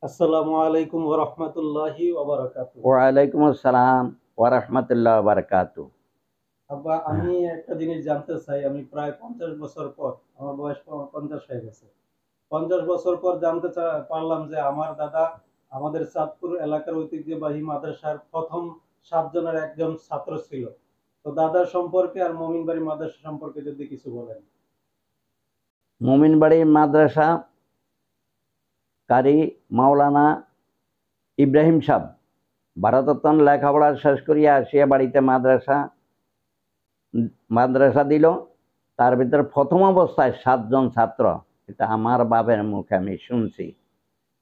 আসসালামু আলাইকুম ওয়া রাহমাতুল্লাহি ওয়া বারাকাতুহু। ওয়ালাইকুম আসসালাম ওয়া বারাকাতু। আব্বা, আমি একটা জিনিস জানতে চাই। আমি প্রায় ৫০ বছর পর, আমার বয়স ৫০ হয়ে গেছে। ৫০ বছর পর জানতে পারলাম যে আমার দাদা আমাদের চাঁদপুর এলাকার ঐতিহ্যবাহী মাদ্রাসার ১ম ৭ জনের একজন ছাত্র ছিল। তো দাদার সম্পর্কে আর মমিনবাড়ি মাদ্রাসা সম্পর্কে যদি কিছু বলেন। মোমিনবাড়ি মাদ্রাসা কারি মাওলানা ইব্রাহিম সাহ ভারতত্তন লেখাপড়া শেষ করিয়া আসিয়া বাড়িতে মাদ্রাসা দিল। তার ভিতরে প্রথম অবস্থায় ৭ জন ছাত্র, এটা আমার বাপের মুখে আমি শুনছি।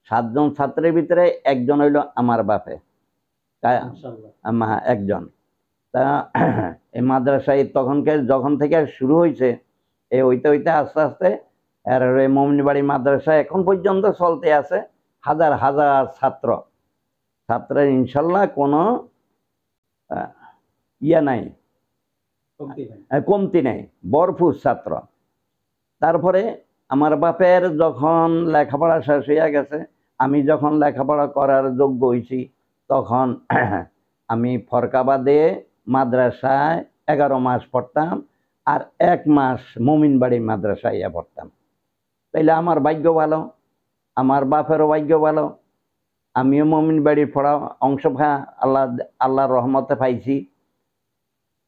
৭ জন ছাত্রের ভিতরে একজন হইল আমার বাপে, একজন। তা এই মাদ্রাসায় যখন থেকে শুরু হয়েছে, হইতে হইতে আস্তে আস্তে এর মোমিনবাড়ি মাদ্রাসা এখন পর্যন্ত চলতে আছে। হাজার হাজার ছাত্রের ইনশাল্লাহ কোনো নাই, কমতি নেই, ভরপুর ছাত্র। তারপরে আমার বাপের যখন লেখাপড়া শেষ হইয়া গেছে, আমি যখন লেখাপড়া করার যোগ্য হয়েছি, তখন আমি ফরকাবাদে মাদ্রাসায় 11 মাস পড়তাম, আর 1 মাস মোমিনবাড়ি মাদ্রাসায় পড়তাম। তাইলে আমার ভাগ্য ভালো, আমার বাপেরও ভাগ্য ভালো। আমিও মোমিনবাড়ির পড়া অংশ আল্লাহর রহমতে পাইছি।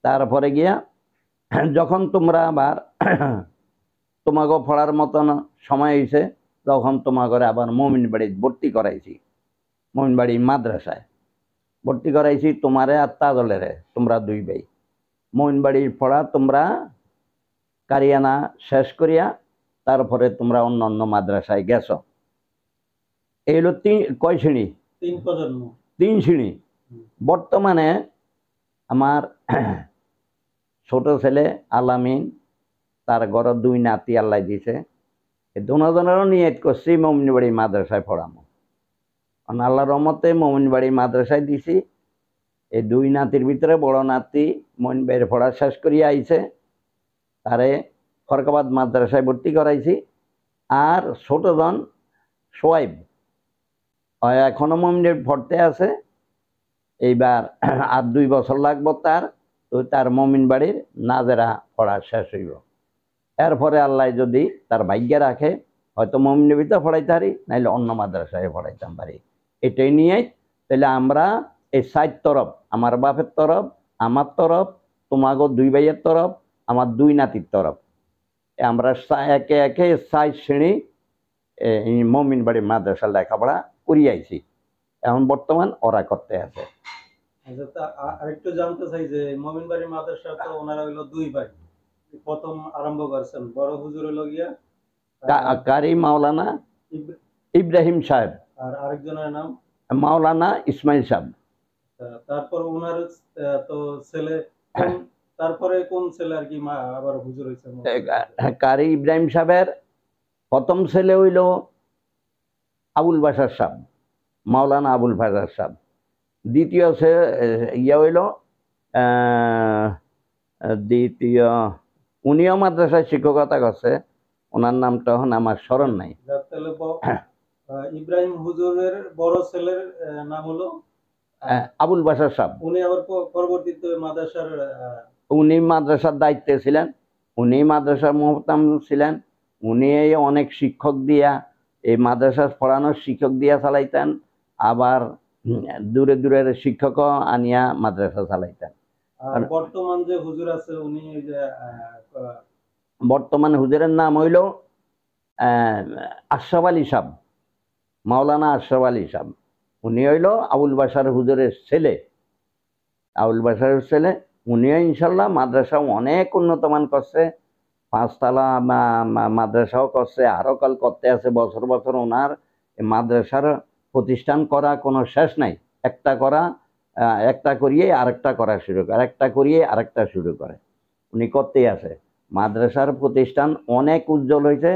তারপরে গিয়া যখন তোমরা আবার তোমাকে পড়ার মতন সময় হয়েছে, তখন তোমাকে আবার মোমিনবাড়ি ভর্তি করাইছি। মোমিনবাড়ি মাদ্রাসায় ভর্তি করাইছি তোমারে আর তাজলেরে, তোমরা 2 ভাই। মোমিনবাড়ির পড়া তোমরা কারিয়ানা শেষ করিয়া তারপরে তোমরা অন্য অন্য মাদ্রাসায় গেছ। এই হলো কয় শ্রেণী? 3 প্রজন্ম। 3 শ্রেণী। বর্তমানে আমার ছোট ছেলে আলামিন, তার ঘর 2 নাতি আল্লাহ দিছে। এই দুজনেরও নিয়ত করছি মোমিনবাড়ি মাদ্রাসায় পড়ামো। আল্লাহর রহমতে মোমিনবাড়ি মাদ্রাসায় দিছি। এই 2 নাতির ভিতরে বড় নাতি মোমিনবাড়ির পড়া শেষ করিয়া আইছে, তারে ফরকাবাদ মাদ্রাসায় ভর্তি করাইছি। আর ছোটজন সোয়াইব এখনো মোমিনবাড়ি পড়তে আছে। এইবার আর 2 বছর লাগবো তার, তো তার মোমিনবাড়ির নাজেরা পড়া শেষ হইব। এরপরে আল্লাহ যদি তার ভাগ্যে রাখে, হয়তো মোমিনবাড়িতে পড়াইতে পারি, নাইলে অন্য মাদ্রাসায় পড়াইতাম পারি। এটাই নিয়ে তাহলে আমরা এই 4 তরফ, আমার বাপের তরফ, আমার তরফ, তোমাগো 2 ভাইয়ের তরফ, আমার 2 নাতির তরফ, আমরা একে একে 4 শ্রেণী মোমিনবাড়ি মাদ্রাসা লেখাপড়া করিয়াইছি। এখন বর্তমান ওরা করতে আছে। আচ্ছা, আরেকটু জানতে চাই যে মোমিনবাড়ি মাদ্রাসা তো ওনারা হইলো 2 ভাই। প্রথম আরম্ভ করছেন বড় হুজুর হইলো গিয়া কারি মাওলানা ইব্রাহিম সাহেব, আর আরেকজনের নাম মাওলানা ইসমাইল সাহেব। তারপর ওনার তো ছেলে, তারপরে কোন ছেলে আর কি আবার হুজুর হইছে? কারি ইব্রাহিম সাহেবের প্রথম ছেলে হইল আবুল বাশার সাহেব, মাওলানা আবুল বাশার সাহেব। দ্বিতীয় হইল দ্বিতীয়, উনিও মাদ্রাসায় শিক্ষকতা করছে, ওনার নামটা এখন আমার স্মরণ নাই। ইব্রাহিম হুজুরের বড় ছেলের নাম হলো আবুল বাশার সাহেব। উনি আবার পরবর্তীতে উনি মাদ্রাসার দায়িত্বে ছিলেন, উনি মাদ্রাসার মুহতাম ছিলেন। উনি অনেক শিক্ষক দিয়া, এই মাদ্রাসার পড়ানোর শিক্ষক দিয়া চালাইতেন, আবার দূরে দূরের শিক্ষক আনিয়া মাদ্রাসা চালাইতেন। বর্তমান যে হুজুর আছে উনি বর্তমান হুজুরের নাম হইল আশরাফ আলী সাহেব, মাওলানা আশরাফ আলী সাহেব। উনি হইল আবুল বাশার হুজুরের ছেলে, আবুল বাশারের ছেলে। উনিও ইনশাল্লাহ মাদ্রাসা অনেক উন্নতমান করছে, 5 তলা মাদ্রাসাও করছে, আরো কাল করতে আছে। বছর বছর ওনার মাদ্রাসার প্রতিষ্ঠান করা কোনো শেষ নাই। একটা করিয়ে আরেকটা করা শুরু করে, একটা করিয়ে আরেকটা শুরু করে, উনি করতেই আছে। মাদ্রাসার প্রতিষ্ঠান অনেক উজ্জ্বল হয়েছে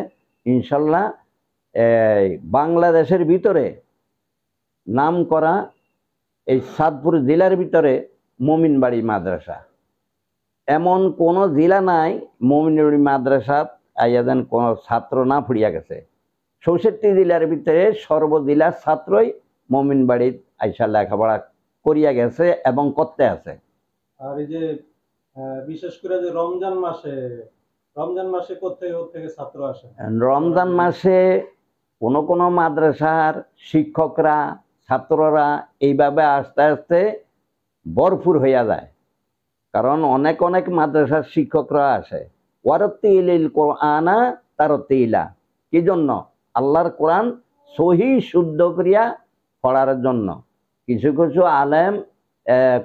ইনশাল্লাহ। বাংলাদেশের ভিতরে নাম করা এই চাঁদপুর জেলার ভিতরে মোমিনবাড়ি মাদ্রাসা, এমন কোনো জেলা নাই মোমিনবাড়ি মাদ্রাসা আইয়াদেন কোনো ছাত্র না পড়িয়া গেছে। 64 জেলার ভিতরে সর্বজেলার ছাত্রই মমিনবাড়ির আইসা লেখাপড়া করিয়া গেছে এবং করতে আছে। আর এই যে বিশেষ করে যে রমজান মাসে কোত্থেকে ছাত্র আসে? রমজান মাসে কোনো কোনো মাদ্রাসার শিক্ষকরা ছাত্ররা এইভাবে আস্তে আস্তে ভরপুর হইয়া যায়, কারণ অনেক অনেক মাদ্রাসার শিক্ষকরা আসে। ওয়ারতিলিল কোরআনা তারতিলা, কি জন্য? আল্লাহর কোরআন সহি শুদ্ধ করিয়া পড়ার জন্য। কিছু কিছু আলেম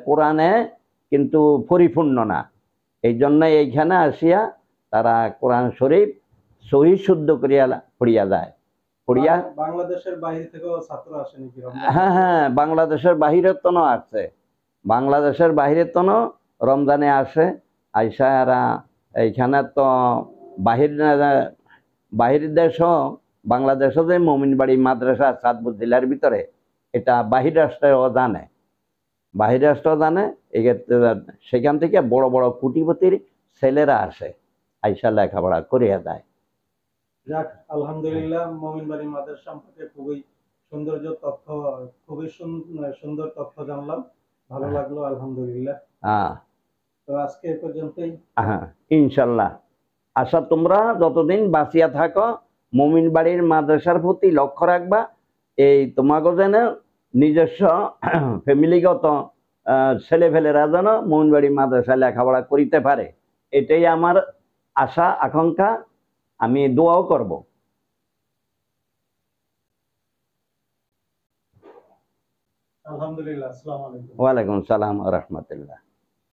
কোরআনে কিন্তু পরিপূর্ণ না, এই জন্য এইখানে আসিয়া তারা কোরআন শরীফ সহি শুদ্ধ করিয়া পড়িয়া যায়। পড়িয়া বাংলাদেশের বাইরে থেকেও ছাত্র আসে নাকি রমজান হ্যাঁ মাসে? হ্যাঁ, বাংলাদেশের বাহিরের তনও আসছে, বাংলাদেশের বাহিরের তনও রমজানে আসে। আইসা এরা এইখানে তো বাহির বাহির দেশও, বাংলাদেশও যে মমিনবাড়ি মাদ্রাসা চাঁদপুর জেলার ভিতরে, এটা বাহির রাষ্ট্রেও জানে, বাহির রাষ্ট্র জানে। এক্ষেত্রে সেখান থেকে বড় বড় কোটিপতির ছেলেরা আসে, আইসা লেখাপড়া করিয়া যায়। যাক, আলহামদুলিল্লাহ, মমিনবাড়ি মাদ্রাসা সম্পর্কে খুবই সুন্দর তথ্য জানলাম, ভালো লাগলো, আলহামদুলিল্লাহ। হ্যাঁ তো আজকে এ পর্যন্তই। হ্যাঁ, ইনশাল্লাহ। আশা তোমরা যতদিন বাঁচিয়া থাকো মমিনবাড়ির মাদ্রাসার প্রতি লক্ষ্য রাখবা। এই তোমাকে যেন নিজস্ব ফ্যামিলিগত ছেলেফেলেরা যেন মমিনবাড়ি মাদ্রাসায় লেখাপড়া করিতে পারে, এটাই আমার আশা আকাঙ্ক্ষা। আমি দোয়াও করব। আলহামদুলিল্লাহ, আসসালামু আলাইকুম। ওয়ালাইকুম সালাম ওয়া রাহমাতুল্লাহ।